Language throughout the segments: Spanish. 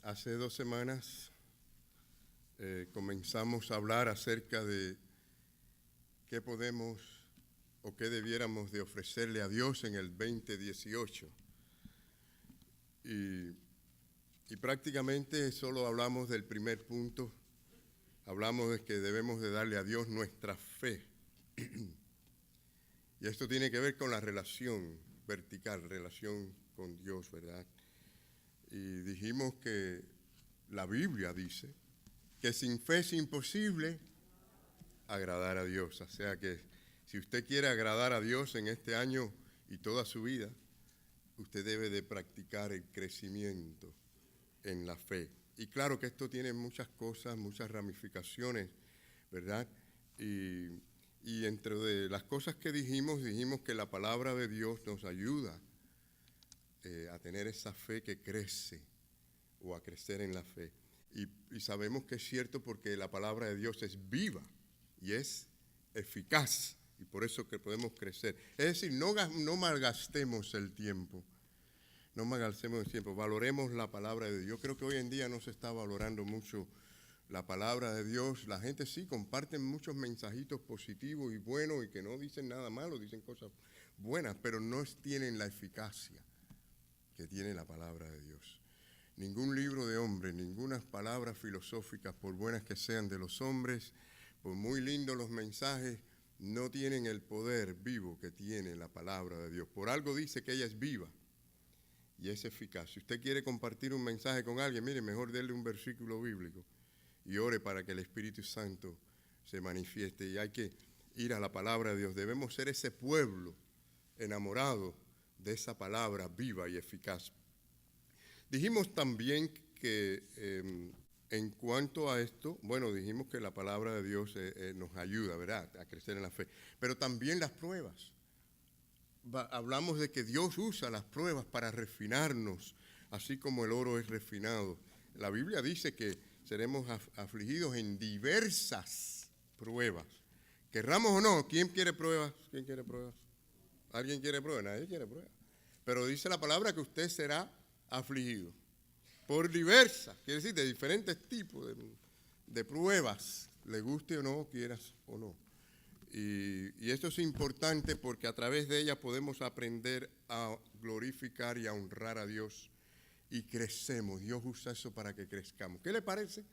Hace 2 semanas comenzamos a hablar acerca de qué podemos o qué debiéramos de ofrecerle a Dios en el 2018. Y prácticamente solo hablamos del primer punto. Hablamos de que debemos de darle a Dios nuestra fe. Y esto tiene que ver con la relación vertical, relación con Dios, ¿verdad? Y dijimos que la Biblia dice que sin fe es imposible agradar a Dios. O sea que si usted quiere agradar a Dios en este año y toda su vida, usted debe de practicar el crecimiento en la fe. Y claro que esto tiene muchas cosas, muchas ramificaciones, ¿verdad? Y entre de las cosas que dijimos que la palabra de Dios nos ayuda a tener esa fe que crece o a crecer en la fe. Y sabemos que es cierto porque la palabra de Dios es viva y es eficaz y por eso que podemos crecer. Es decir, no malgastemos el tiempo. No malgastemos el tiempo, valoremos la palabra de Dios. Yo creo que hoy en día no se está valorando mucho la palabra de Dios. La gente sí comparten muchos mensajitos positivos y buenos y que no dicen nada malo, dicen cosas buenas, pero no tienen la eficacia que tiene la palabra de Dios. Ningún libro de hombre, ninguna palabra filosóficas, por buenas que sean de los hombres, por muy lindos los mensajes, no tienen el poder vivo que tiene la palabra de Dios. Por algo dice que ella es viva y es eficaz. Si usted quiere compartir un mensaje con alguien, mire, mejor déle un versículo bíblico y ore para que el Espíritu Santo se manifieste. Y hay que ir a la palabra de Dios. Debemos ser ese pueblo enamorado de esa palabra viva y eficaz. Dijimos también que en cuanto a esto, bueno, dijimos que la palabra de Dios nos ayuda, ¿verdad?, a crecer en la fe, pero también las pruebas. Hablamos de que Dios usa las pruebas para refinarnos, así como el oro es refinado. La Biblia dice que seremos afligidos en diversas pruebas. Querramos o no, ¿quién quiere pruebas? ¿Quién quiere pruebas? ¿Alguien quiere pruebas? Nadie quiere pruebas. Pero dice la palabra que usted será afligido por diversas, quiere decir de diferentes tipos de pruebas, le guste o no, quieras o no. Y esto es importante porque a través de ella podemos aprender a glorificar y a honrar a Dios y crecemos. Dios usa eso para que crezcamos. ¿Qué le parece?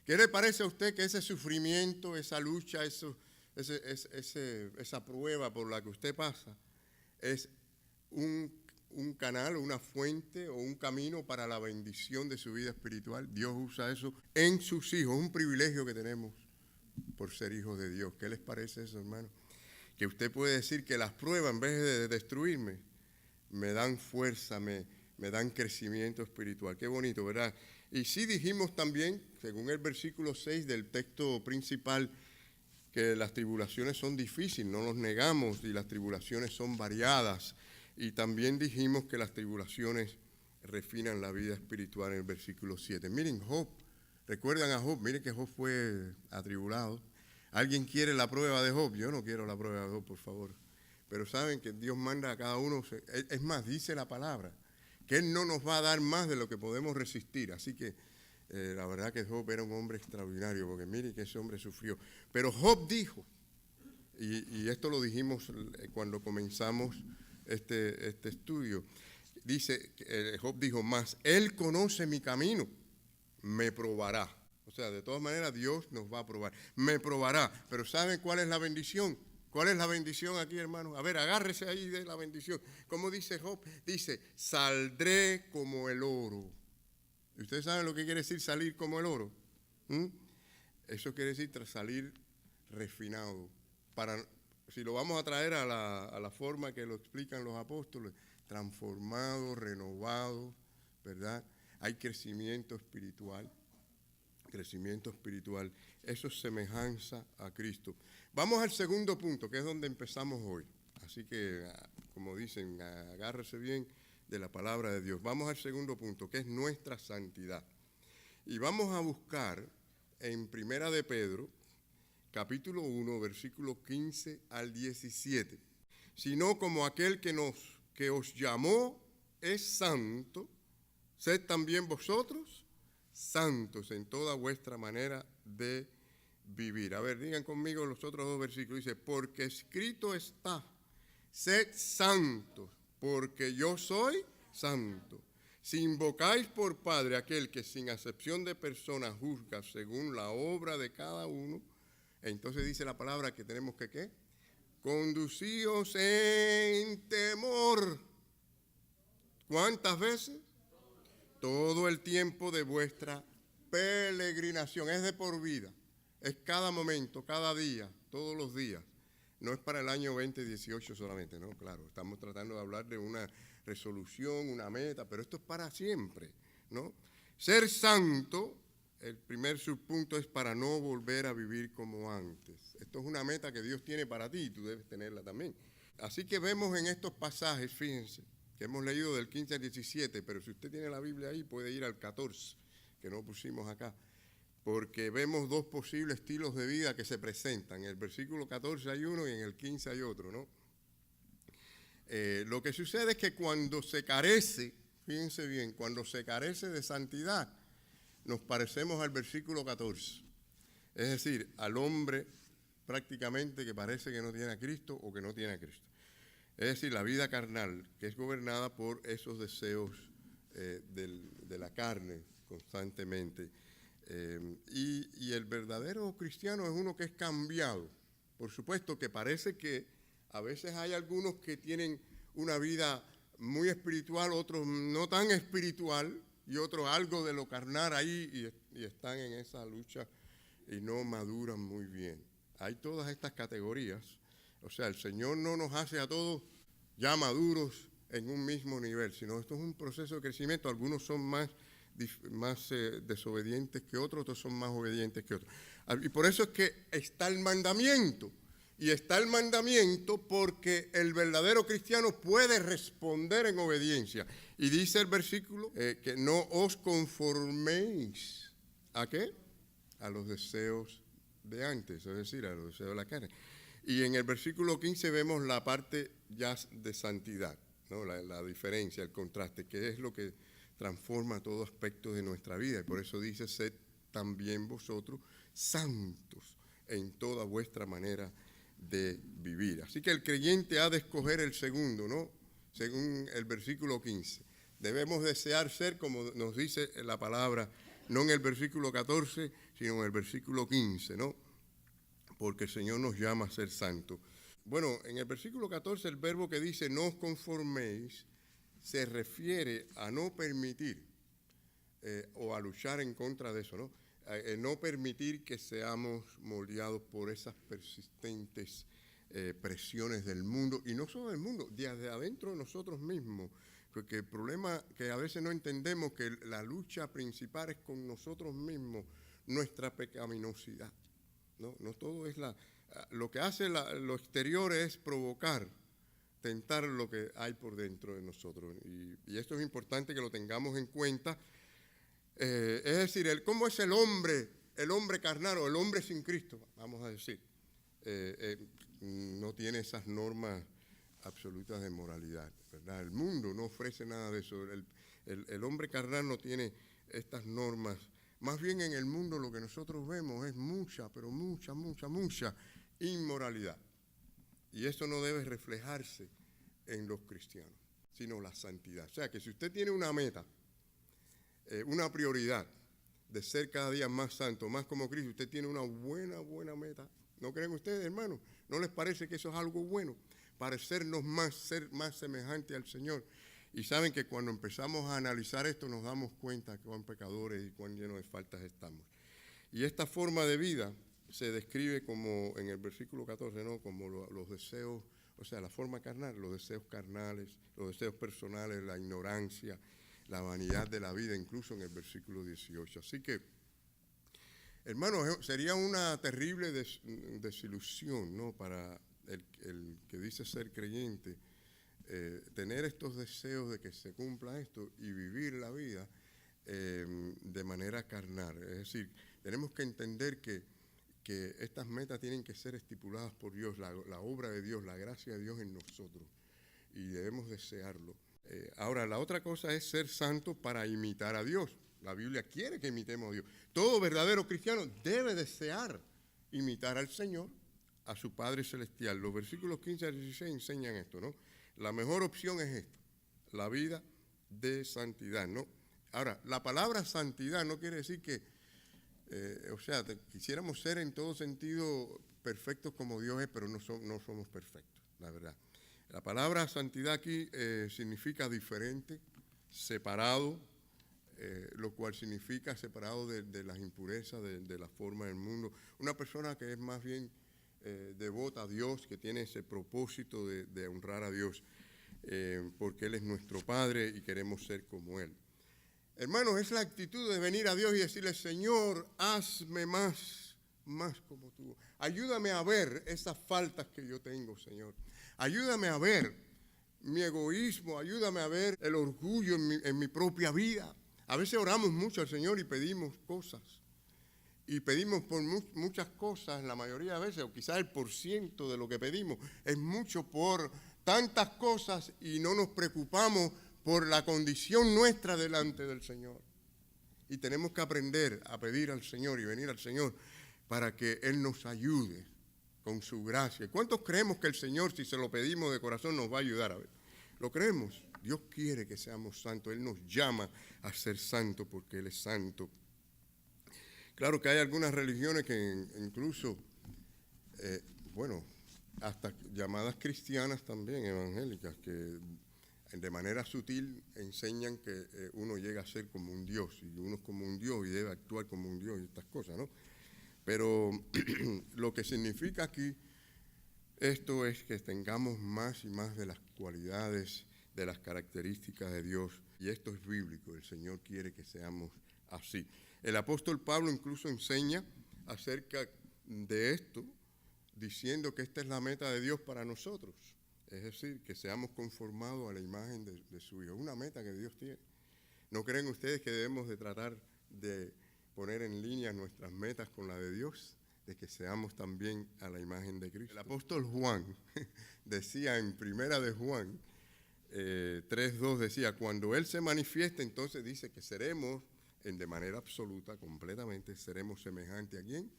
¿Qué le parece a usted que ese sufrimiento, esa lucha, esa prueba por la que usted pasa es un canal, una fuente o un camino para la bendición de su vida espiritual? Dios usa eso en sus hijos, un privilegio que tenemos por ser hijos de Dios. ¿Qué les parece eso, hermano? Que usted puede decir que las pruebas, en vez de destruirme, me dan fuerza, me dan crecimiento espiritual. Qué bonito, ¿verdad? Y sí dijimos también, según el versículo 6 del texto principal, que las tribulaciones son difíciles, no los negamos, y las tribulaciones son variadas. Y también dijimos que las tribulaciones refinan la vida espiritual en el versículo 7. Miren, Job, ¿recuerdan a Job? Miren que Job fue atribulado. ¿Alguien quiere la prueba de Job? Yo no quiero la prueba de Job, por favor. Pero saben que Dios manda a cada uno, es más, dice la palabra, que Él no nos va a dar más de lo que podemos resistir. Así que la verdad que Job era un hombre extraordinario, porque miren que ese hombre sufrió. Pero Job dijo, y esto lo dijimos cuando comenzamos este estudio, dice, Job dijo más, Él conoce mi camino, me probará. O sea, de todas maneras Dios nos va a probar, me probará. Pero ¿saben cuál es la bendición? ¿Cuál es la bendición aquí, hermano? A ver, agárrese ahí de la bendición. ¿Cómo dice Job? Dice, saldré como el oro. ¿Y ustedes saben lo que quiere decir salir como el oro? Eso quiere decir salir refinado. Si lo vamos a traer a la forma que lo explican los apóstoles, transformado, renovado, ¿verdad? Hay crecimiento espiritual. Crecimiento espiritual. Eso es semejanza a Cristo. Vamos al segundo punto, que es donde empezamos hoy. Así que, como dicen, agárrese bien de la palabra de Dios. Vamos al segundo punto, que es nuestra santidad. Y vamos a buscar en Primera de Pedro, capítulo 1, versículo 15 al 17. Sino como aquel que os llamó es santo, sed también vosotros santos en toda vuestra manera de vivir. A ver, digan conmigo los otros dos versículos. Dice, porque escrito está, sed santos, porque yo soy santo. Si invocáis por Padre aquel que sin acepción de personas juzga según la obra de cada uno, entonces dice la palabra que tenemos que ¿qué? Conducíos en temor. ¿Cuántas veces? Todo el tiempo de vuestra peregrinación. Es de por vida. Es cada momento, cada día, todos los días. No es para el año 2018 solamente, ¿no? Claro, estamos tratando de hablar de una resolución, una meta, pero esto es para siempre, ¿no? Ser santo, el primer subpunto es para no volver a vivir como antes. Esto es una meta que Dios tiene para ti y tú debes tenerla también. Así que vemos en estos pasajes, fíjense, que hemos leído del 15 al 17, pero si usted tiene la Biblia ahí puede ir al 14, que no pusimos acá, porque vemos dos posibles estilos de vida que se presentan. En el versículo 14 hay uno y en el 15 hay otro, ¿no? Lo que sucede es que cuando se carece, fíjense bien, cuando se carece de santidad, nos parecemos al versículo 14. Es decir, al hombre prácticamente que parece que no tiene a Cristo o que no tiene a Cristo. Es decir, la vida carnal, que es gobernada por esos deseos de la carne constantemente. Y el verdadero cristiano es uno que es cambiado. Por supuesto que parece que a veces hay algunos que tienen una vida muy espiritual, otros no tan espiritual, y otros algo de lo carnal ahí y están en esa lucha y no maduran muy bien. Hay todas estas categorías. O sea, el Señor no nos hace a todos ya maduros en un mismo nivel, sino esto es un proceso de crecimiento. Algunos son más desobedientes que otros son más obedientes que otros. Y por eso es que está el mandamiento. Y está el mandamiento porque el verdadero cristiano puede responder en obediencia. Y dice el versículo que no os conforméis. ¿A qué? A los deseos de antes, es decir, a los deseos de la carne. Y en el versículo 15 vemos la parte ya de santidad, ¿no? La diferencia, el contraste, que es lo que transforma todo aspecto de nuestra vida. Y por eso dice, sed también vosotros santos en toda vuestra manera de vivir. Así que el creyente ha de escoger el segundo, ¿no? Según el versículo 15. Debemos desear ser, como nos dice la palabra, no en el versículo 14, sino en el versículo 15, ¿no? Porque el Señor nos llama a ser santos. Bueno, en el versículo 14 el verbo que dice no os conforméis se refiere a no permitir o a luchar en contra de eso, ¿no? No permitir que seamos moldeados por esas persistentes presiones del mundo, y no solo del mundo, desde adentro de nosotros mismos, porque el problema que a veces no entendemos que la lucha principal es con nosotros mismos, nuestra pecaminosidad, ¿no? No todo es lo que hace lo exterior es provocar, tentar lo que hay por dentro de nosotros, y esto es importante que lo tengamos en cuenta. Es decir, ¿cómo es el hombre carnal o el hombre sin Cristo? Vamos a decir, no tiene esas normas absolutas de moralidad, ¿verdad? El mundo no ofrece nada de eso. El hombre carnal no tiene estas normas. Más bien en el mundo lo que nosotros vemos es mucha, pero mucha inmoralidad. Y eso no debe reflejarse en los cristianos, sino la santidad. O sea, que si usted tiene una meta, una prioridad de ser cada día más santo, más como Cristo, usted tiene una buena meta. ¿No creen ustedes, hermanos? ¿No les parece que eso es algo bueno? Parecernos más, ser más semejante al Señor. Y saben que cuando empezamos a analizar esto nos damos cuenta que cuán pecadores y cuán llenos de faltas estamos. Y esta forma de vida se describe como, en el versículo 14, ¿no? Como los deseos, o sea, la forma carnal, los deseos carnales, los deseos personales, la ignorancia, la vanidad de la vida, incluso en el versículo 18. Así que, hermanos, sería una terrible desilusión, ¿no? Para el que dice ser creyente, tener estos deseos de que se cumpla esto y vivir la vida de manera carnal. Es decir, tenemos que entender que estas metas tienen que ser estipuladas por Dios, la obra de Dios, la gracia de Dios en nosotros, y debemos desearlo. Ahora, la otra cosa es ser santo para imitar a Dios. La Biblia quiere que imitemos a Dios. Todo verdadero cristiano debe desear imitar al Señor, a su Padre Celestial. Los versículos 15 al 16 enseñan esto, ¿no? La mejor opción es esta, la vida de santidad, ¿no? Ahora, la palabra santidad no quiere decir que, quisiéramos ser en todo sentido perfectos como Dios es, pero no somos perfectos, la verdad. La palabra santidad aquí significa diferente, separado, lo cual significa separado de las impurezas, de la forma del mundo. Una persona que es más bien devota a Dios, que tiene ese propósito de honrar a Dios, porque Él es nuestro Padre y queremos ser como Él. Hermanos, es la actitud de venir a Dios y decirle, Señor, hazme más como tú. Ayúdame a ver esas faltas que yo tengo, Señor. Ayúdame a ver mi egoísmo, ayúdame a ver el orgullo en mi propia vida. A veces oramos mucho al Señor y pedimos cosas. Y pedimos por muchas cosas, la mayoría de veces, o quizás el % de lo que pedimos, es mucho por tantas cosas y no nos preocupamos por la condición nuestra delante del Señor. Y tenemos que aprender a pedir al Señor y venir al Señor para que Él nos ayude con su gracia. ¿Cuántos creemos que el Señor, si se lo pedimos de corazón, nos va a ayudar? A ver, ¿lo creemos? Dios quiere que seamos santos. Él nos llama a ser santos porque Él es santo. Claro que hay algunas religiones que incluso, hasta llamadas cristianas también, evangélicas, que de manera sutil enseñan que uno llega a ser como un Dios, y uno es como un Dios y debe actuar como un Dios y estas cosas, ¿no? Pero lo que significa aquí esto es que tengamos más y más de las cualidades, de las características de Dios, y esto es bíblico, el Señor quiere que seamos así. El apóstol Pablo incluso enseña acerca de esto, diciendo que esta es la meta de Dios para nosotros. Es decir, que seamos conformados a la imagen de su Hijo. Es una meta que Dios tiene. ¿No creen ustedes que debemos de tratar de poner en línea nuestras metas con la de Dios? De que seamos también a la imagen de Cristo. El apóstol Juan decía en Primera de Juan 3:2, decía, cuando Él se manifieste, entonces dice que seremos, de manera absoluta, completamente, seremos semejantes ¿a quién?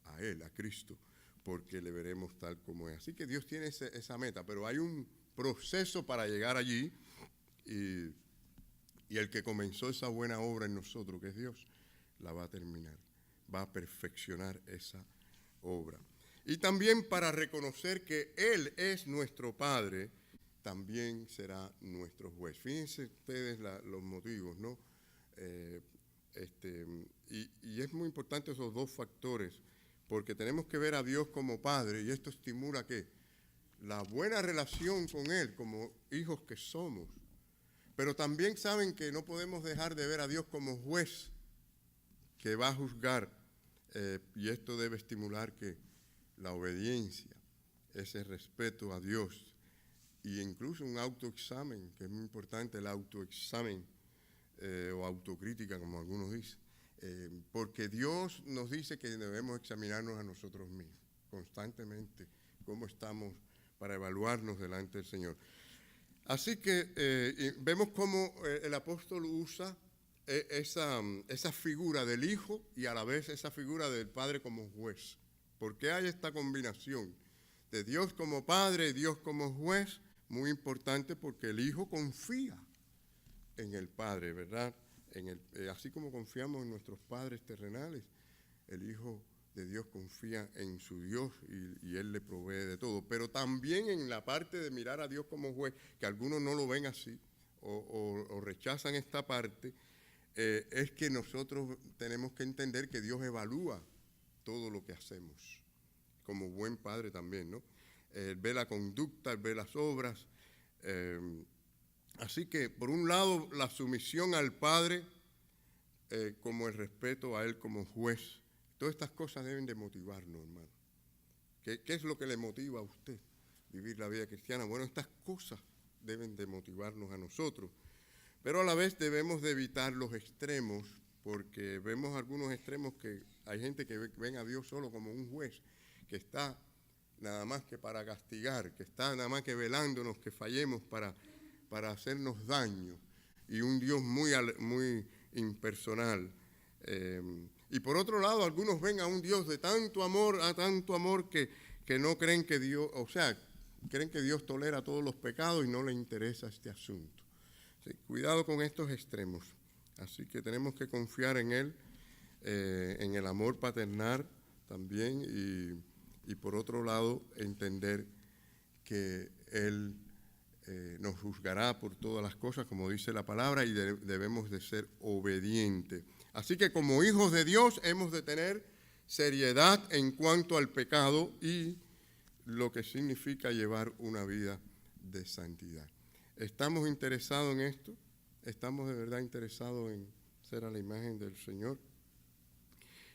A Él, a Cristo, porque le veremos tal como es. Así que Dios tiene esa meta, pero hay un proceso para llegar allí y el que comenzó esa buena obra en nosotros, que es Dios, la va a terminar, va a perfeccionar esa obra. Y también para reconocer que Él es nuestro Padre, también será nuestro juez. Fíjense ustedes los motivos, ¿no? Y es muy importante esos dos factores, porque tenemos que ver a Dios como Padre, y esto estimula ¿qué? La buena relación con Él, como hijos que somos. Pero también saben que no podemos dejar de ver a Dios como juez, que va a juzgar, y esto debe estimular que la obediencia, ese respeto a Dios, y incluso un autoexamen, que es muy importante el autoexamen, o autocrítica, como algunos dicen, porque Dios nos dice que debemos examinarnos a nosotros mismos constantemente, cómo estamos para evaluarnos delante del Señor. Así que vemos cómo el apóstol usa esa figura del Hijo y a la vez esa figura del Padre como juez. ¿Por qué hay esta combinación de Dios como Padre y Dios como juez? Muy importante porque el Hijo confía en el Padre, ¿verdad? Así como confiamos en nuestros padres terrenales, el Hijo de Dios confía en su Dios y Él le provee de todo. Pero también en la parte de mirar a Dios como juez, que algunos no lo ven así o rechazan esta parte, es que nosotros tenemos que entender que Dios evalúa todo lo que hacemos, como buen padre también, ¿no? Él ve la conducta, Él ve las obras. Así que, por un lado, la sumisión al Padre, como el respeto a Él como juez. Todas estas cosas deben de motivarnos, hermano. ¿Qué es lo que le motiva a usted vivir la vida cristiana? Bueno, estas cosas deben de motivarnos a nosotros. Pero a la vez debemos de evitar los extremos, porque vemos algunos extremos que hay gente que ven a Dios solo como un juez, que está nada más que para castigar, que está nada más que velándonos, que fallemos para hacernos daño. Y un Dios muy impersonal. Y por otro lado, algunos ven a un Dios de tanto amor, que no creen que Dios, o sea, creen que Dios tolera todos los pecados y no le interesa este asunto. Sí, cuidado con estos extremos. Así que tenemos que confiar en Él, en el amor paternal también, y por otro lado, entender que Él nos juzgará por todas las cosas, como dice la palabra, y debemos de ser obedientes. Así que como hijos de Dios hemos de tener seriedad en cuanto al pecado y lo que significa llevar una vida de santidad. ¿Estamos interesados en esto? ¿Estamos de verdad interesados en ser a la imagen del Señor?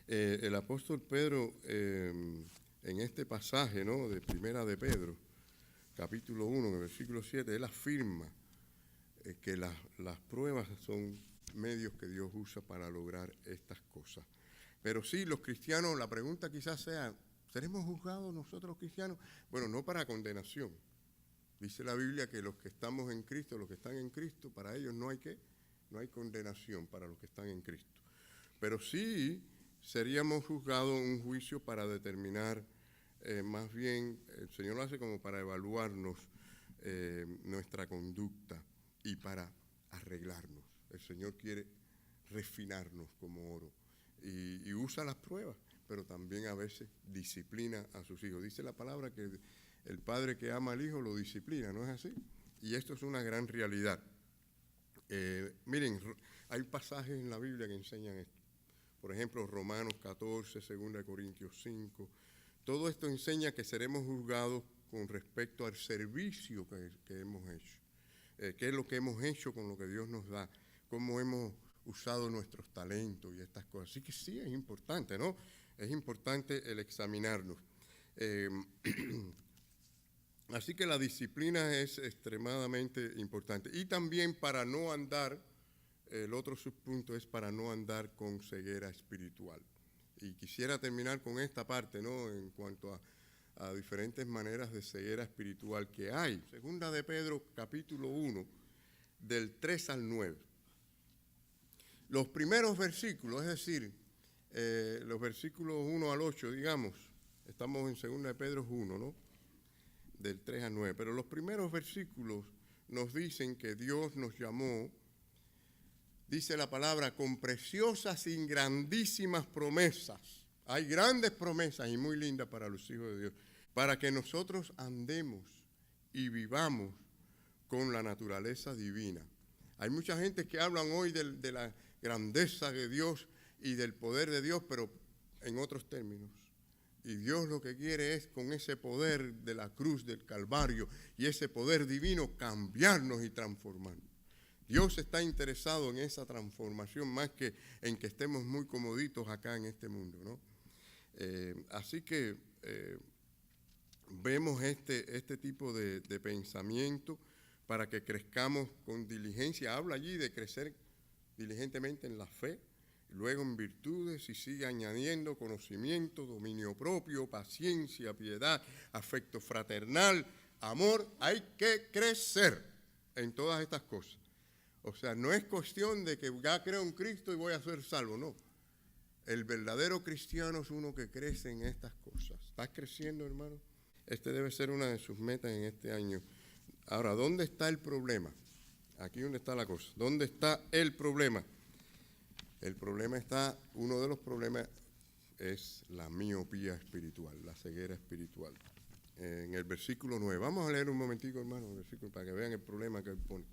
El apóstol Pedro, en este pasaje, ¿no?, de Primera de Pedro, capítulo 1, en el versículo 7, él afirma que las pruebas son medios que Dios usa para lograr estas cosas. Pero sí, los cristianos, la pregunta quizás sea, ¿seremos juzgados nosotros los cristianos? Bueno, no para condenación. Dice la Biblia que los que estamos en Cristo, los que están en Cristo, para ellos no hay condenación para los que están en Cristo. Pero sí seríamos juzgados en un juicio para determinar, más bien, el Señor lo hace como para evaluarnos nuestra conducta y para arreglarnos. El Señor quiere refinarnos como oro y usa las pruebas, pero también a veces disciplina a sus hijos. Dice la palabra que el padre que ama al hijo lo disciplina, ¿no es así? Y esto es una gran realidad. Miren, hay pasajes en la Biblia que enseñan esto. Por ejemplo, Romanos 14, 2 Corintios 5. Todo esto enseña que seremos juzgados con respecto al servicio que hemos hecho. ¿Qué es lo que hemos hecho con lo que Dios nos da? ¿Cómo hemos usado nuestros talentos y estas cosas? Así que sí, es importante, ¿no? Es importante el examinarnos. Así que la disciplina es extremadamente importante. Y también para no andar, el otro subpunto es para no andar con ceguera espiritual. Y quisiera terminar con esta parte, ¿no?, en cuanto a diferentes maneras de ceguera espiritual que hay. Segunda de Pedro, capítulo 1, del 3 al 9. Los primeros versículos, es decir, los versículos 1 al 8, digamos, estamos en segunda de Pedro 1, ¿no?, del 3 al 9. Pero los primeros versículos nos dicen que Dios nos llamó, dice la palabra, con preciosas y grandísimas promesas. Hay grandes promesas y muy lindas para los hijos de Dios, para que nosotros andemos y vivamos con la naturaleza divina. Hay mucha gente que hablan hoy de la grandeza de Dios y del poder de Dios, pero en otros términos. Y Dios lo que quiere es, con ese poder de la cruz del Calvario y ese poder divino, cambiarnos y transformarnos. Dios está interesado en esa transformación más que en que estemos muy comoditos acá en este mundo, ¿no? Así que vemos este tipo de pensamiento para que crezcamos con diligencia. Habla allí de crecer diligentemente en la fe, luego en virtudes, y sigue añadiendo conocimiento, dominio propio, paciencia, piedad, afecto fraternal, amor. Hay que crecer en todas estas cosas. O sea, no es cuestión de que ya creo en Cristo y voy a ser salvo, no. El verdadero cristiano es uno que crece en estas cosas. ¿Estás creciendo, hermano? Este debe ser una de sus metas en este año. Ahora, ¿dónde está el problema? Aquí donde está la cosa. ¿Dónde está el problema? El problema está, uno de los problemas es la miopía espiritual, la ceguera espiritual. En el versículo 9. Vamos a leer un momentico, hermano, el versículo, para que vean el problema que él pone.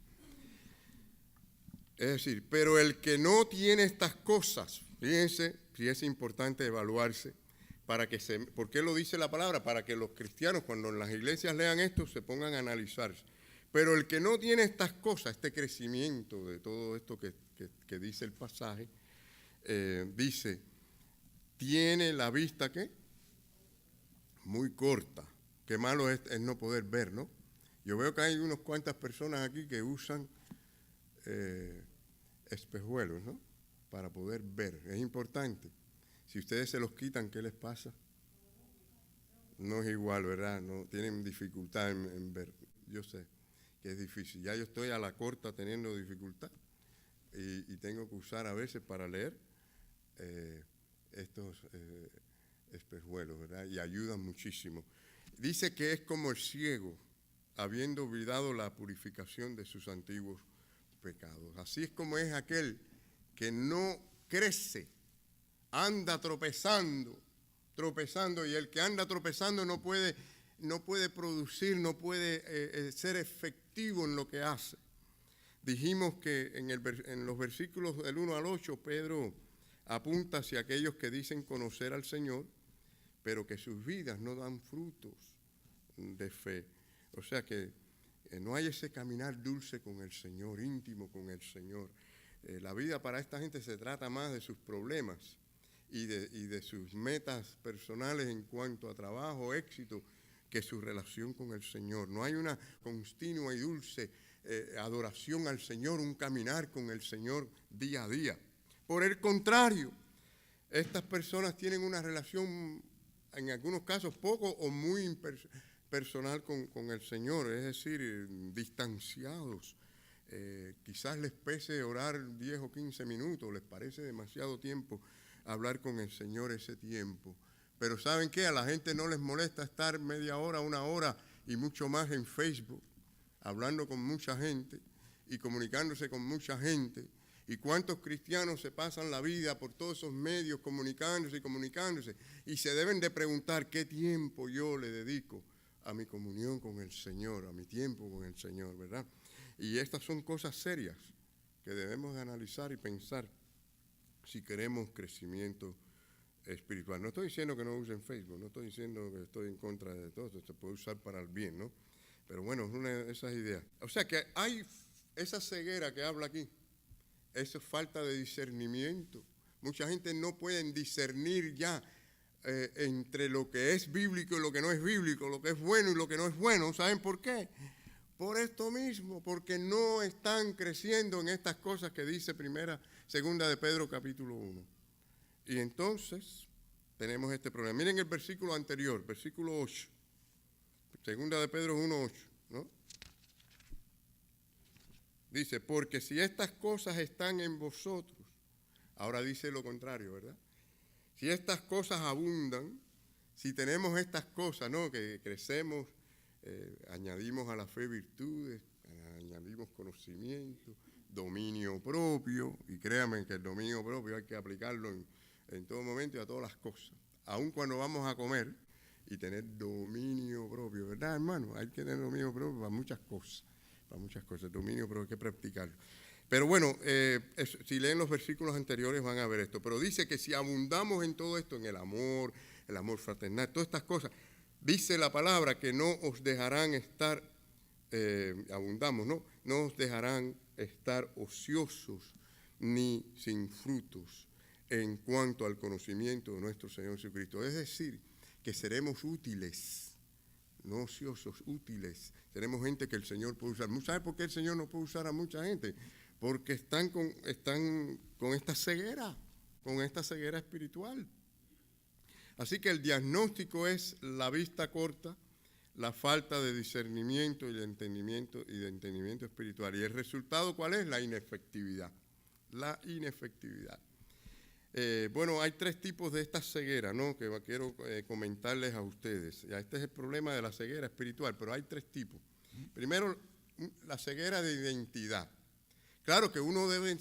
Es decir, pero el que no tiene estas cosas, fíjense, si es importante evaluarse, ¿por qué lo dice la palabra? Para que los cristianos, cuando en las iglesias lean esto, se pongan a analizarse. Pero el que no tiene estas cosas, este crecimiento de todo esto que dice el pasaje, dice, tiene la vista, ¿qué? Muy corta. Qué malo es no poder ver, ¿no? Yo veo que hay unas cuantas personas aquí que usan espejuelos, ¿no?, para poder ver. Es importante. Si ustedes se los quitan, ¿qué les pasa? No es igual, ¿verdad? No tienen dificultad en ver. Yo sé que es difícil. Ya yo estoy a la corta teniendo dificultad. y tengo que usar a veces para leer estos espejuelos, ¿verdad? Y ayudan muchísimo. Dice que es como el ciego, habiendo olvidado la purificación de sus antiguos pecados. Así es como es aquel que no crece, anda tropezando, y el que anda tropezando no puede producir, no puede ser efectivo en lo que hace. Dijimos que en los versículos del 1 al 8, Pedro apunta hacia aquellos que dicen conocer al Señor, pero que sus vidas no dan frutos de fe. O sea que no hay ese caminar dulce con el Señor, íntimo con el Señor. La vida para esta gente se trata más de sus problemas y de sus metas personales en cuanto a trabajo, éxito, que su relación con el Señor. No hay una continua y dulce adoración al Señor, un caminar con el Señor día a día. Por el contrario, estas personas tienen una relación, en algunos casos poco o muy personal con el Señor, es decir, distanciados. Quizás les pese orar 10 o 15 minutos, les parece demasiado tiempo hablar con el Señor ese tiempo. Pero ¿saben qué? A la gente no les molesta estar media hora, una hora y mucho más en Facebook, hablando con mucha gente y comunicándose con mucha gente. ¿Y cuántos cristianos se pasan la vida por todos esos medios comunicándose? Y se deben de preguntar qué tiempo yo le dedico a mi comunión con el Señor, a mi tiempo con el Señor, ¿verdad? Y estas son cosas serias que debemos de analizar y pensar si queremos crecimiento espiritual. No estoy diciendo que no usen Facebook, no estoy diciendo que estoy en contra de todo esto, se puede usar para el bien, ¿no? Pero bueno, es una de esas ideas. O sea que hay esa ceguera que habla aquí, esa falta de discernimiento. Mucha gente no puede discernir ya entre lo que es bíblico y lo que no es bíblico, lo que es bueno y lo que no es bueno. ¿Saben por qué? Por esto mismo, porque no están creciendo en estas cosas que dice segunda de Pedro capítulo 1. Y entonces tenemos este problema. Miren el versículo anterior, versículo 8. Segunda de Pedro 1:8, ¿no? Dice, porque si estas cosas están en vosotros, ahora dice lo contrario, ¿verdad? Si estas cosas abundan, si tenemos estas cosas, ¿no? Que crecemos, añadimos a la fe virtudes, añadimos conocimiento, dominio propio, y créanme que el dominio propio hay que aplicarlo en todo momento y a todas las cosas, aun cuando vamos a comer y tener dominio propio, ¿verdad, hermano? Hay que tener dominio propio para muchas cosas, dominio propio hay que practicarlo. Pero bueno, si leen los versículos anteriores van a ver esto, pero dice que si abundamos en todo esto, en el amor fraternal, todas estas cosas, dice la palabra que no os dejarán estar, abundamos, no os dejarán estar ociosos ni sin frutos en cuanto al conocimiento de nuestro Señor Jesucristo. Es decir, que seremos útiles, no ociosos, útiles. Tenemos gente que el Señor puede usar. ¿Sabe por qué el Señor no puede usar a mucha gente? Porque están con esta ceguera, espiritual. Así que el diagnóstico es la vista corta, la falta de discernimiento y de entendimiento espiritual. ¿Y el resultado cuál es? La inefectividad. Bueno, hay 3 tipos de esta ceguera, ¿no? Que quiero comentarles a ustedes. Ya, este es el problema de la ceguera espiritual, pero hay 3 tipos. Primero, la ceguera de identidad. Claro que uno debe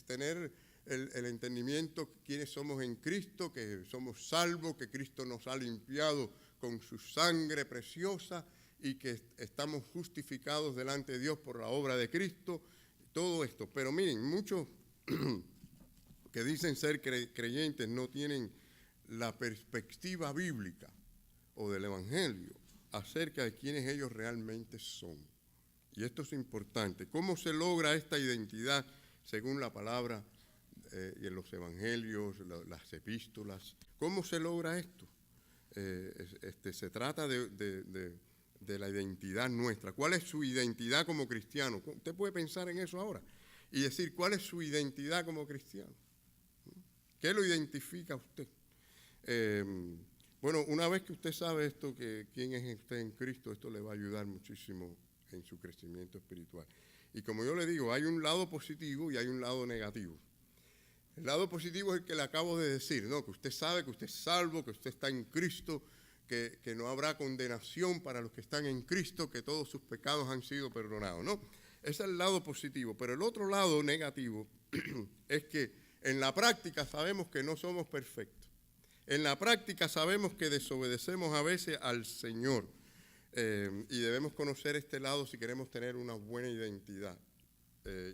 tener el entendimiento de quiénes somos en Cristo, que somos salvos, que Cristo nos ha limpiado con su sangre preciosa y que estamos justificados delante de Dios por la obra de Cristo, todo esto. Pero miren, muchos que dicen ser creyentes no tienen la perspectiva bíblica o del Evangelio acerca de quiénes ellos realmente son. Y esto es importante. ¿Cómo se logra esta identidad según la palabra y en los evangelios, las epístolas? ¿Cómo se logra esto? Se trata de la identidad nuestra. ¿Cuál es su identidad como cristiano? Usted puede pensar en eso ahora y decir, ¿cuál es su identidad como cristiano? ¿Qué lo identifica a usted? Bueno, una vez que usted sabe esto, que quién es usted en Cristo, esto le va a ayudar muchísimo en su crecimiento espiritual. Y como yo le digo, hay un lado positivo y hay un lado negativo. El lado positivo es el que le acabo de decir, ¿no? Que usted sabe que usted es salvo, que usted está en Cristo, que no habrá condenación para los que están en Cristo, que todos sus pecados han sido perdonados, ¿no? Ese es el lado positivo. Pero el otro lado negativo es que en la práctica sabemos que no somos perfectos. En la práctica sabemos que desobedecemos a veces al Señor. Y debemos conocer este lado si queremos tener una buena identidad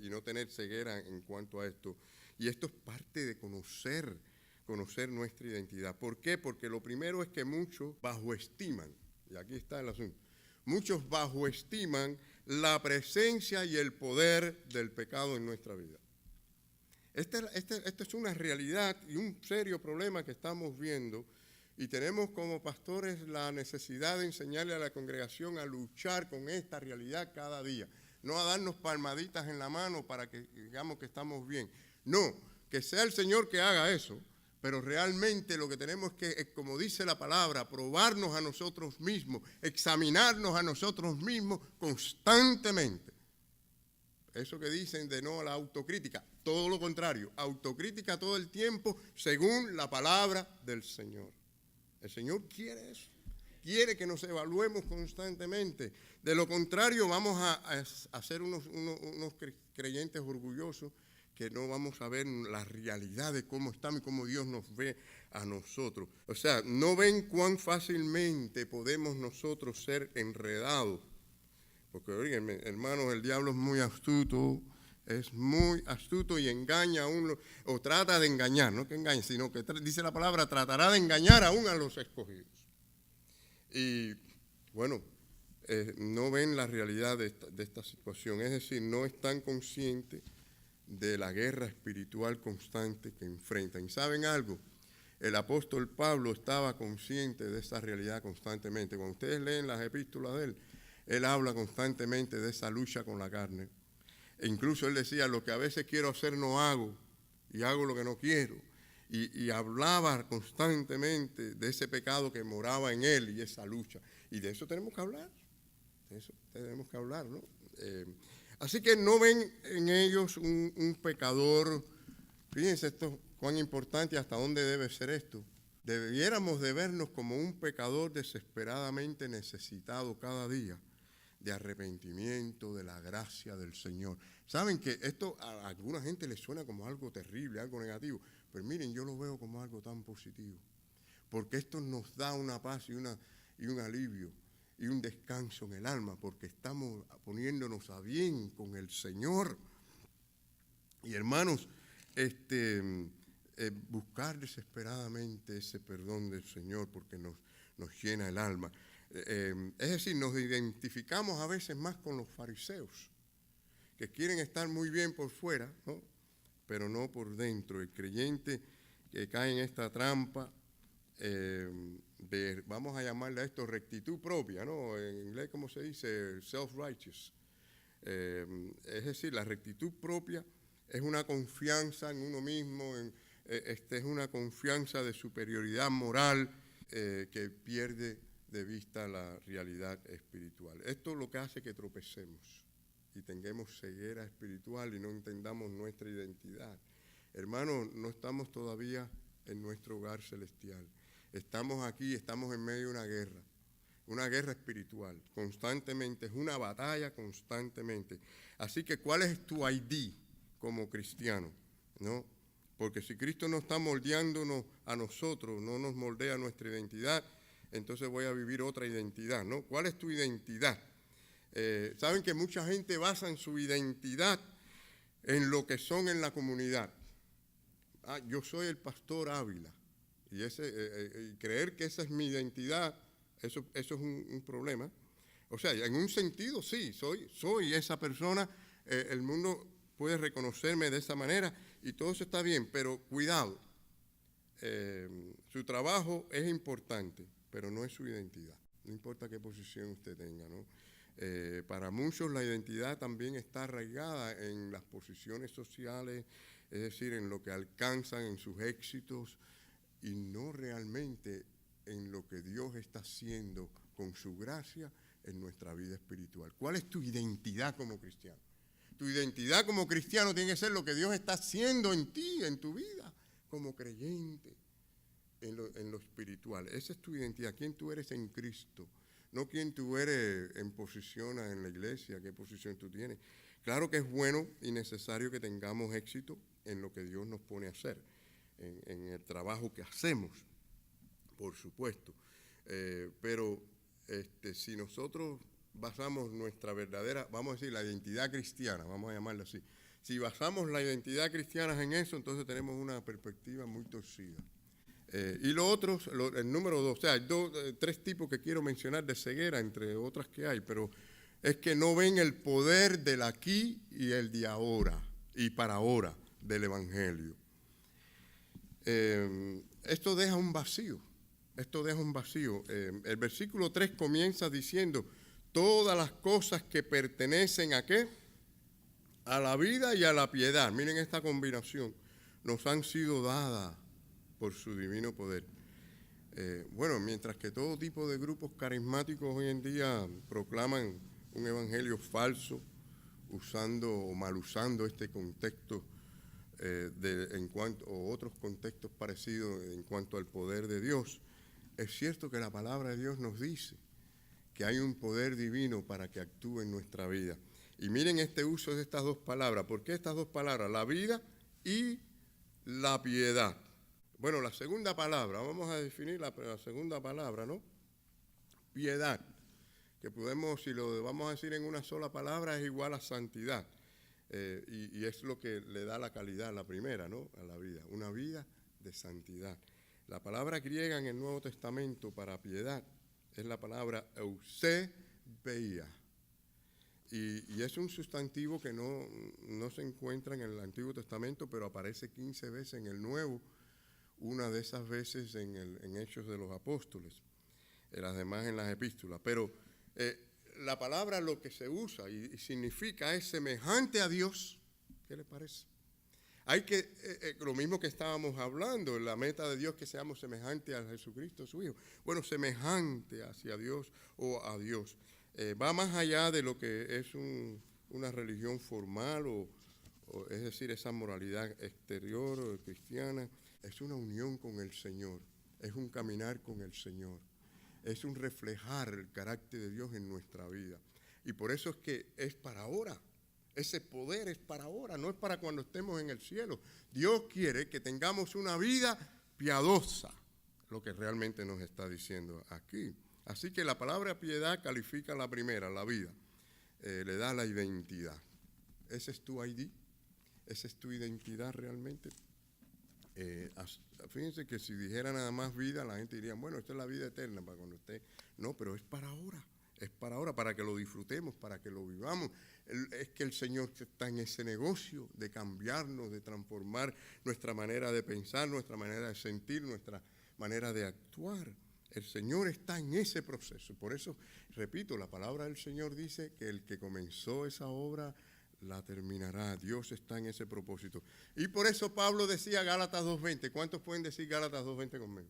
y no tener ceguera en cuanto a esto. Y esto es parte de conocer nuestra identidad. ¿Por qué? Porque lo primero es que muchos bajoestiman, y aquí está el asunto, muchos bajoestiman la presencia y el poder del pecado en nuestra vida. Esta es una realidad y un serio problema que estamos viendo, y tenemos como pastores la necesidad de enseñarle a la congregación a luchar con esta realidad cada día, no a darnos palmaditas en la mano para que digamos que estamos bien. No, que sea el Señor que haga eso, pero realmente lo que tenemos que, como dice la palabra, probarnos a nosotros mismos, examinarnos a nosotros mismos constantemente. Eso que dicen de no a la autocrítica, todo lo contrario, autocrítica todo el tiempo según la palabra del Señor. El Señor quiere eso, quiere que nos evaluemos constantemente. De lo contrario vamos a ser unos creyentes orgullosos, que no vamos a ver la realidad de cómo estamos y cómo Dios nos ve a nosotros. O sea, no ven cuán fácilmente podemos nosotros ser enredados. Porque, oigan, hermanos, el diablo es muy astuto y engaña a uno, o trata de engañar, no que engañe, sino que dice la palabra, tratará de engañar aún a los escogidos. Y, bueno, no ven la realidad de esta situación, es decir, no están conscientes de la guerra espiritual constante que enfrentan. ¿Y saben algo? El apóstol Pablo estaba consciente de esa realidad constantemente. Cuando ustedes leen las epístolas de él habla constantemente de esa lucha con la carne. E incluso él decía, lo que a veces quiero hacer no hago, y hago lo que no quiero. Y hablaba constantemente de ese pecado que moraba en él y esa lucha. Y de eso tenemos que hablar. ¿No? Así que no ven en ellos un pecador. Fíjense esto, cuán importante y hasta dónde debe ser esto. Debiéramos de vernos como un pecador desesperadamente necesitado cada día de arrepentimiento, de la gracia del Señor. Saben que esto a alguna gente le suena como algo terrible, algo negativo, pero miren, yo lo veo como algo tan positivo, porque esto nos da una paz y un alivio y un descanso en el alma, porque estamos poniéndonos a bien con el Señor. Y hermanos, buscar desesperadamente ese perdón del Señor, porque nos llena el alma. Es decir, nos identificamos a veces más con los fariseos, que quieren estar muy bien por fuera, ¿no? Pero no por dentro. El creyente que cae en esta trampa vamos a llamarle a esto rectitud propia, ¿no? En inglés, ¿cómo se dice? Self-righteous. Es decir, la rectitud propia es una confianza en uno mismo, es una confianza de superioridad moral que pierde de vista la realidad espiritual. Esto es lo que hace que tropecemos y tengamos ceguera espiritual y no entendamos nuestra identidad. Hermanos, no estamos todavía en nuestro hogar celestial. Estamos aquí, estamos en medio de una guerra espiritual, constantemente, es una batalla constantemente. Así que, ¿cuál es tu ID como cristiano? ¿No? Porque si Cristo no está moldeándonos a nosotros, no nos moldea nuestra identidad, entonces voy a vivir otra identidad, ¿no? ¿Cuál es tu identidad? Saben que mucha gente basa en su identidad en lo que son en la comunidad. Yo soy el pastor Ávila. Y creer que esa es mi identidad, eso es un problema. O sea, en un sentido sí, soy esa persona, el mundo puede reconocerme de esa manera y todo eso está bien, pero cuidado, su trabajo es importante, pero no es su identidad. No importa qué posición usted tenga, ¿no? Para muchos la identidad también está arraigada en las posiciones sociales, es decir, en lo que alcanzan, en sus éxitos, y no realmente en lo que Dios está haciendo con su gracia en nuestra vida espiritual. ¿Cuál es tu identidad como cristiano? Tu identidad como cristiano tiene que ser lo que Dios está haciendo en ti, en tu vida, como creyente, en lo espiritual. Esa es tu identidad, quién tú eres en Cristo, no quién tú eres en posición en la iglesia, qué posición tú tienes. Claro que es bueno y necesario que tengamos éxito en lo que Dios nos pone a hacer, en el trabajo que hacemos, por supuesto. Pero si nosotros basamos nuestra verdadera, vamos a decir, la identidad cristiana, vamos a llamarla así. Si basamos la identidad cristiana en eso, entonces tenemos una perspectiva muy torcida. Y lo otro, el número 2, o sea, hay 3 tipos que quiero mencionar de ceguera, entre otras que hay, pero es que no ven el poder del aquí y el de ahora, y para ahora, del Evangelio. Esto deja un vacío. El versículo 3 comienza diciendo, todas las cosas que pertenecen ¿a qué? A la vida y a la piedad. Miren esta combinación. Nos han sido dadas por su divino poder. Bueno, mientras que todo tipo de grupos carismáticos hoy en día proclaman un evangelio falso, usando o mal usando este contexto o otros contextos parecidos en cuanto al poder de Dios, es cierto que la palabra de Dios nos dice que hay un poder divino para que actúe en nuestra vida. Y miren este uso de estas 2 palabras. ¿Por qué estas 2 palabras? La vida y la piedad. Bueno, la segunda palabra, vamos a definir la segunda palabra, ¿no? Piedad, que podemos, si lo vamos a decir en una sola palabra, es igual a santidad. Y es lo que le da la calidad, la primera, ¿no? A la vida, una vida de santidad. La palabra griega en el Nuevo Testamento para piedad es la palabra eusebeia. Y es un sustantivo que no se encuentra en el Antiguo Testamento, pero aparece 15 veces en el Nuevo, una de esas veces en Hechos de los Apóstoles, las demás en las epístolas. Pero la palabra lo que se usa y significa es semejante a Dios. ¿Qué le parece? Hay que, lo mismo que estábamos hablando, la meta de Dios que seamos semejantes a Jesucristo, su Hijo. Bueno, semejante hacia Dios o a Dios. Va más allá de lo que es una religión formal es decir, esa moralidad exterior o cristiana. Es una unión con el Señor, es un caminar con el Señor, es un reflejar el carácter de Dios en nuestra vida. Y por eso es que es para ahora. Ese poder es para ahora, no es para cuando estemos en el cielo. Dios quiere que tengamos una vida piadosa, lo que realmente nos está diciendo aquí. Así que la palabra piedad califica la primera, la vida. Le da la identidad. Ese es tu ID, esa es tu identidad realmente. Fíjense que si dijera nada más vida, la gente diría, bueno, esta es la vida eterna para cuando esté. No, pero es para ahora. Es para ahora, para que lo disfrutemos, para que lo vivamos. Es que el Señor está en ese negocio de cambiarnos, de transformar nuestra manera de pensar, nuestra manera de sentir, nuestra manera de actuar. El Señor está en ese proceso. Por eso, repito, la palabra del Señor dice que el que comenzó esa obra la terminará. Dios está en ese propósito. Y por eso Pablo decía Gálatas 2:20. ¿Cuántos pueden decir Gálatas 2:20 conmigo?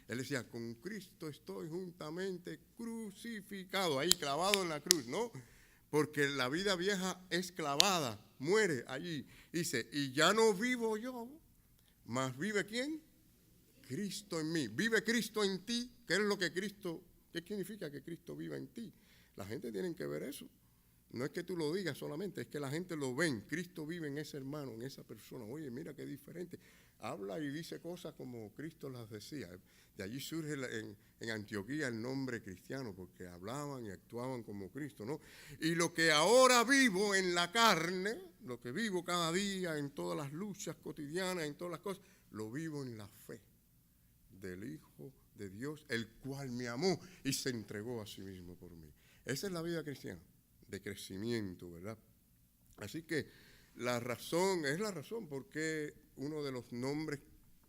Él decía, con Cristo estoy juntamente crucificado, ahí clavado en la cruz, ¿no? Porque la vida vieja es clavada, muere allí. Dice, y ya no vivo yo, mas vive ¿quién? Cristo en mí. Vive Cristo en ti. ¿Qué es lo que Cristo, qué significa que Cristo viva en ti? La gente tiene que ver eso. No es que tú lo digas solamente, es que la gente lo ve. Cristo vive en ese hermano, en esa persona. Oye, mira qué diferente. Habla y dice cosas como Cristo las decía. De allí surge en Antioquía el nombre cristiano, porque hablaban y actuaban como Cristo, ¿no? Y lo que ahora vivo en la carne, lo que vivo cada día en todas las luchas cotidianas, en todas las cosas, lo vivo en la fe del Hijo de Dios, el cual me amó y se entregó a sí mismo por mí. Esa es la vida cristiana, de crecimiento, ¿verdad? Así que es la razón por qué uno de los nombres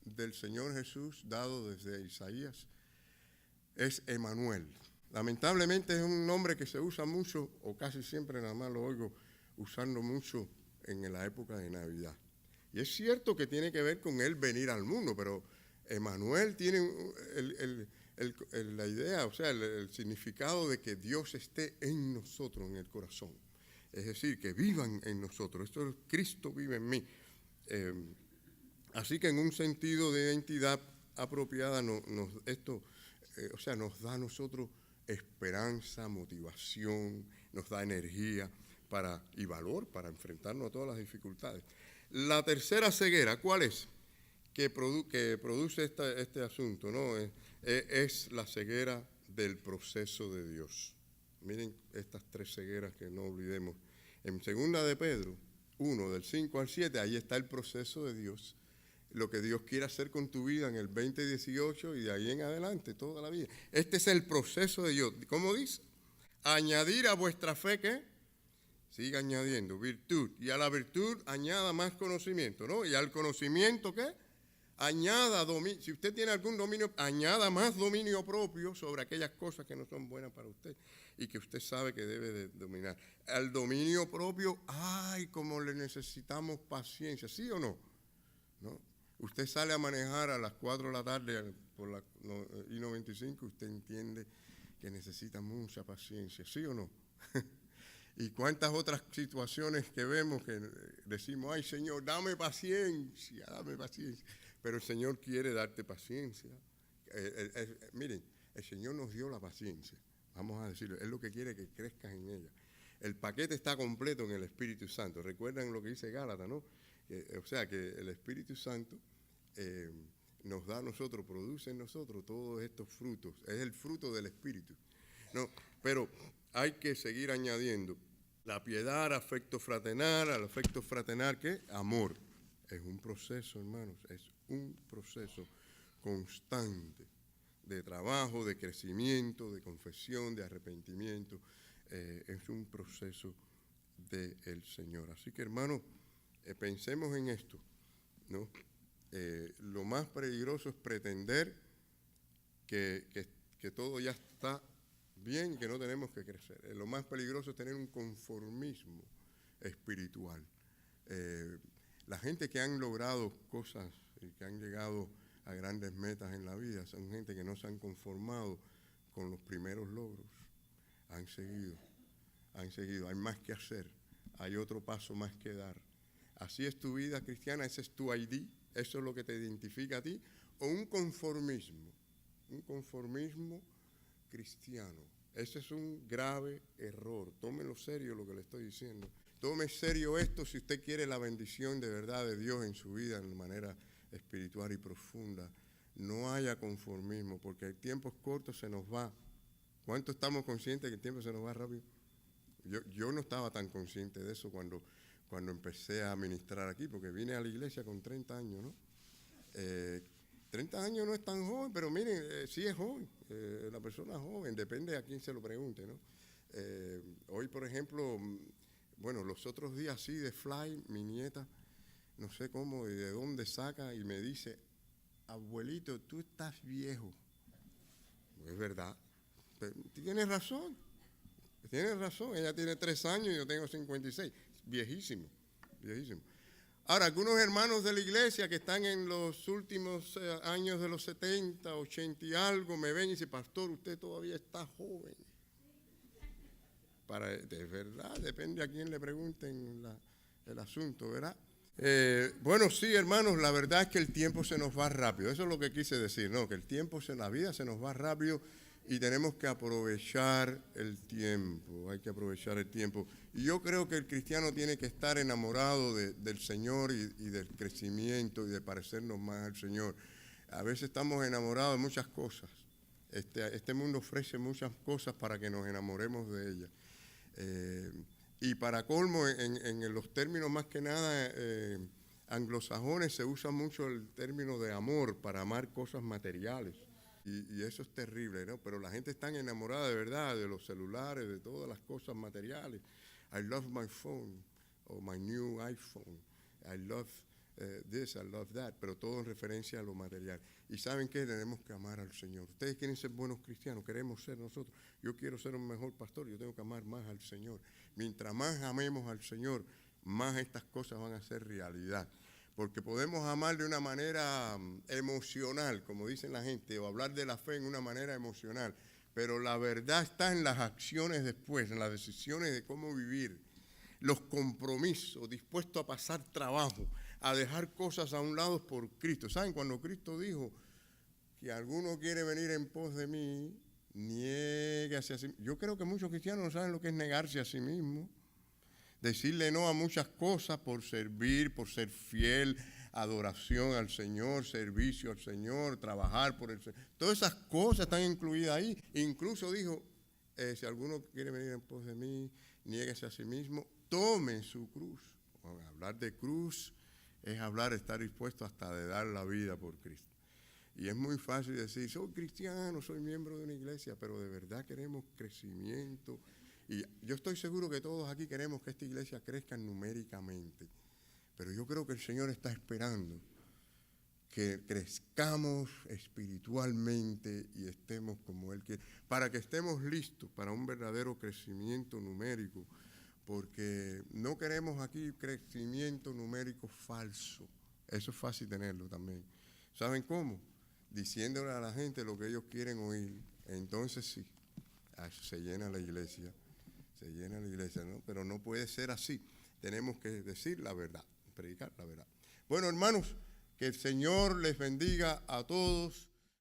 del Señor Jesús dado desde Isaías es Emanuel. Lamentablemente es un nombre que se usa mucho, o casi siempre nada más lo oigo usando mucho en la época de Navidad. Y es cierto que tiene que ver con él venir al mundo, pero Emanuel tiene la idea, o sea, el significado de que Dios esté en nosotros, en el corazón. Es decir, que vivan en nosotros. Esto es Cristo vive en mí. Así que en un sentido de identidad apropiada, nos da a nosotros esperanza, motivación, nos da energía y valor para enfrentarnos a todas las dificultades. La tercera ceguera, ¿cuál es? Que produce este asunto, ¿no? Es la ceguera del proceso de Dios. Miren estas tres cegueras que no olvidemos. En 2 de Pedro 1, del 5 al 7, ahí está el proceso de Dios. Lo que Dios quiere hacer con tu vida en el 2018 y de ahí en adelante, toda la vida. Este es el proceso de Dios. ¿Cómo dice? Añadir a vuestra fe, ¿qué? Siga añadiendo, virtud. Y a la virtud añada más conocimiento, ¿no? Y al conocimiento, ¿qué? Añada dominio. Si usted tiene algún dominio, añada más dominio propio sobre aquellas cosas que no son buenas para usted y que usted sabe que debe de dominar. Al dominio propio, ¡ay, cómo le necesitamos paciencia! ¿Sí o no? ¿No? Usted sale a manejar a las 4 de la tarde por la I-95, usted entiende que necesita mucha paciencia, ¿sí o no? Y cuántas otras situaciones que vemos que decimos, ay Señor, dame paciencia, dame paciencia. Pero el Señor quiere darte paciencia. Miren, el Señor nos dio la paciencia, vamos a decirlo, es lo que quiere que crezcas en ella. El paquete está completo en el Espíritu Santo. Recuerdan lo que dice Gálatas, ¿no? O sea, que el Espíritu Santo nos da a nosotros, produce en nosotros todos estos frutos. Es el fruto del Espíritu. No, pero hay que seguir añadiendo la piedad, afecto fraternal, al afecto fraternal, ¿qué? Amor. Es un proceso, hermanos, es un proceso constante de trabajo, de crecimiento, de confesión, de arrepentimiento. Es un proceso del Señor. Así que, hermanos, pensemos en esto, ¿no? Lo más peligroso es pretender que todo ya está bien y que no tenemos que crecer. Lo más peligroso es tener un conformismo espiritual. La gente que han logrado cosas y que han llegado a grandes metas en la vida son gente que no se han conformado con los primeros logros. Han seguido. Hay más que hacer, hay otro paso más que dar. Así es tu vida cristiana, ese es tu ID, eso es lo que te identifica a ti, o un conformismo cristiano. Ese es un grave error. Tómelo serio lo que le estoy diciendo. Tome serio esto si usted quiere la bendición de verdad de Dios en su vida de manera espiritual y profunda. No haya conformismo, porque el tiempo es corto, se nos va. ¿Cuánto estamos conscientes que el tiempo se nos va rápido? Yo no estaba tan consciente de eso cuando empecé a ministrar aquí, porque vine a la iglesia con 30 años, ¿no? 30 años no es tan joven, pero miren, sí es joven, la persona es joven, depende a quién se lo pregunte, ¿no? Hoy, por ejemplo, los otros días así de fly, mi nieta, no sé cómo y de dónde saca y me dice, abuelito, tú estás viejo. Es verdad, tienes razón. Tienes razón, ella tiene 3 años y yo tengo 56. Viejísimo. Ahora, algunos hermanos de la iglesia que están en los últimos años de los 70, 80 y algo, me ven y dicen, pastor, usted todavía está joven. De verdad, depende a quién le pregunten el asunto, ¿verdad? Sí, hermanos, la verdad es que el tiempo se nos va rápido. Eso es lo que quise decir, ¿no? Que la vida se nos va rápido. Y tenemos que aprovechar el tiempo, hay que aprovechar el tiempo. Y yo creo que el cristiano tiene que estar enamorado del Señor y del crecimiento y de parecernos más al Señor. A veces estamos enamorados de muchas cosas. Este mundo ofrece muchas cosas para que nos enamoremos de ellas. Y para colmo, en los términos más que nada anglosajones se usa mucho el término de amor para amar cosas materiales. Y eso es terrible, ¿no? Pero la gente está enamorada de verdad de los celulares, de todas las cosas materiales. I love my phone, o my new iPhone. I love this, I love that. Pero todo en referencia a lo material. ¿Y saben qué? Tenemos que amar al Señor. Ustedes quieren ser buenos cristianos, queremos ser nosotros. Yo quiero ser un mejor pastor, yo tengo que amar más al Señor. Mientras más amemos al Señor, más estas cosas van a ser realidad. Porque podemos amar de una manera emocional, como dicen la gente, o hablar de la fe en una manera emocional. Pero la verdad está en las acciones después, en las decisiones de cómo vivir. los compromisos, dispuesto a pasar trabajo, a dejar cosas a un lado por Cristo. ¿Saben? Cuando Cristo dijo que alguno quiere venir en pos de mí, niégase a sí mismo. Yo creo que muchos cristianos no saben lo que es negarse a sí mismo. Decirle no a muchas cosas por servir, por ser fiel, adoración al Señor, servicio al Señor, trabajar por el Señor. Todas esas cosas están incluidas ahí. Incluso dijo, si alguno quiere venir en pos de mí, niéguese a sí mismo, tome su cruz. Bueno, hablar de cruz es estar dispuesto hasta de dar la vida por Cristo. Y es muy fácil decir, soy cristiano, soy miembro de una iglesia, pero de verdad queremos crecimiento. Y yo estoy seguro que todos aquí queremos que esta iglesia crezca numéricamente. Pero yo creo que el Señor está esperando que crezcamos espiritualmente y estemos como Él quiere, para que estemos listos para un verdadero crecimiento numérico, porque no queremos aquí crecimiento numérico falso. Eso es fácil tenerlo también. ¿Saben cómo? Diciéndole a la gente lo que ellos quieren oír. Entonces sí, se llena la iglesia, ¿no? Pero no puede ser así. Tenemos que decir la verdad, predicar la verdad. Bueno, hermanos, que el Señor les bendiga a todos.